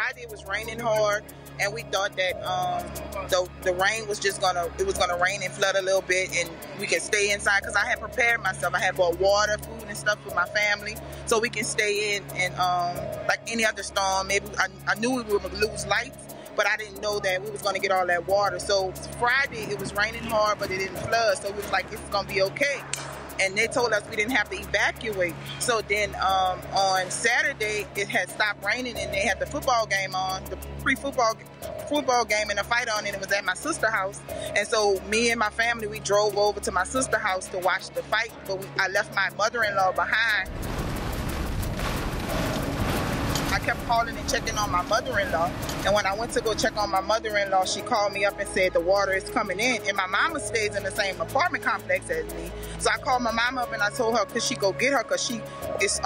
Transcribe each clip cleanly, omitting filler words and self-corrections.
Friday it was raining hard, and we thought that the rain was just gonna rain and flood a little bit, and we could stay inside because I had prepared myself. I had bought water, food, and stuff for my family, so we can stay in. And like any other storm, maybe I knew we would lose lights, but I didn't know that we was gonna get all that water. So Friday it was raining hard, but it didn't flood, so we was like, it's gonna be okay. And they told us we didn't have to evacuate. So then on Saturday, it had stopped raining and they had the football game on, the football game and a fight on, and it was at my sister's house. And so me and my family, we drove over to my sister's house to watch the fight, but I left my mother-in-law behind. I kept calling and checking on my mother-in-law, and when I went to go check on my mother-in-law, she called me up and said the water is coming in, and my mama stays in the same apartment complex as me. So I called my mama up and I told her could she go get her, because she is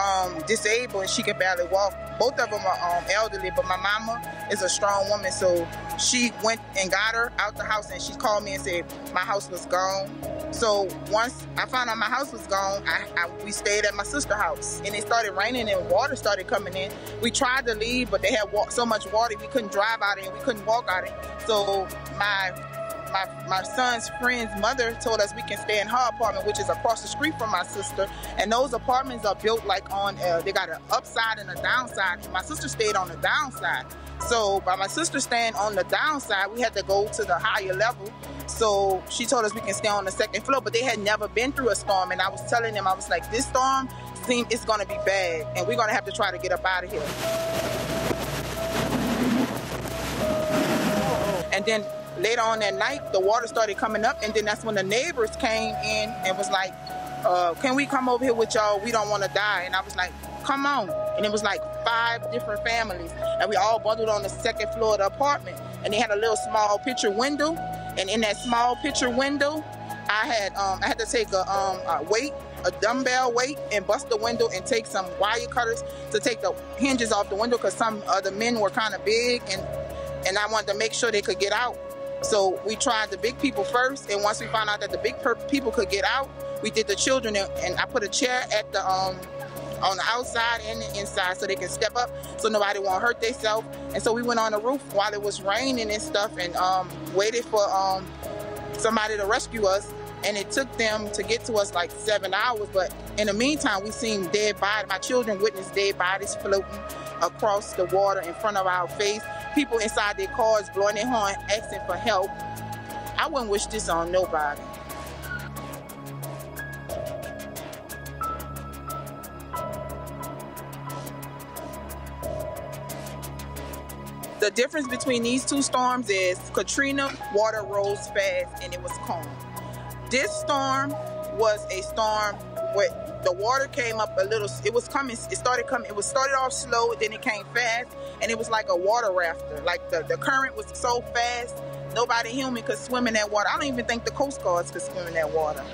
disabled and she can barely walk. Both of them are elderly, but my mama is a strong woman, so she went and got her out the house, and she called me and said my house was gone. So once I found out my house was gone, we stayed at my sister's house, and it started raining and water started coming in. We tried to leave, but they had so much water we couldn't drive out of it and we couldn't walk out of it. So my son's friend's mother told us we can stay in her apartment, which is across the street from my sister. And those apartments are built like on, they got an upside and a downside. My sister stayed on the downside. So by my sister staying on the downside, we had to go to the higher level. So she told us we can stay on the second floor, but they had never been through a storm. And I was telling them, I was like, this storm seems it's gonna be bad and we're gonna have to try to get up out of here. And then later on that night, the water started coming up, and then that's when the neighbors came in and was like, can we come over here with y'all? We don't want to die. And I was like, come on. And it was like 5 different families, and we all bundled on the second floor of the apartment. And they had a little small picture window, and in that small picture window, I had to take a dumbbell weight, and bust the window and take some wire cutters to take the hinges off the window, because some of the men were kind of big, and I wanted to make sure they could get out. So we tried the big people first, and once we found out that the big people could get out, we did the children, and I put a chair at the on the outside and the inside so they can step up so nobody won't hurt themselves. And so we went on the roof while it was raining and stuff, and waited for somebody to rescue us. And it took them to get to us like 7 hours, but in the meantime we seen dead bodies. My children witnessed dead bodies floating across the water in front of our face. People inside their cars blowing their horn, asking for help. I wouldn't wish this on nobody. The difference between these two storms is Katrina, water rose fast and it was calm. This storm was a storm where the water came up a little. It was coming. It started coming. It was started off slow, then it came fast, and it was like a water rafter. Like the current was so fast, nobody human could swim in that water. I don't even think the Coast Guards could swim in that water.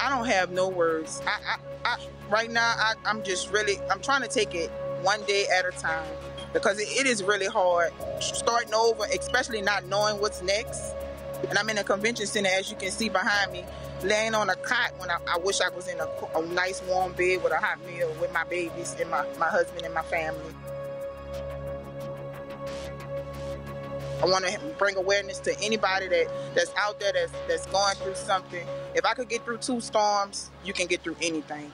I don't have no words. Right now, I'm just really, I'm trying to take it one day at a time, because it is really hard starting over, especially not knowing what's next. And I'm in a convention center, as you can see behind me, laying on a cot when I wish I was in a nice warm bed with a hot meal with my babies and my husband and my family. I want to bring awareness to anybody that's out there that's going through something. If I could get through 2 storms, you can get through anything.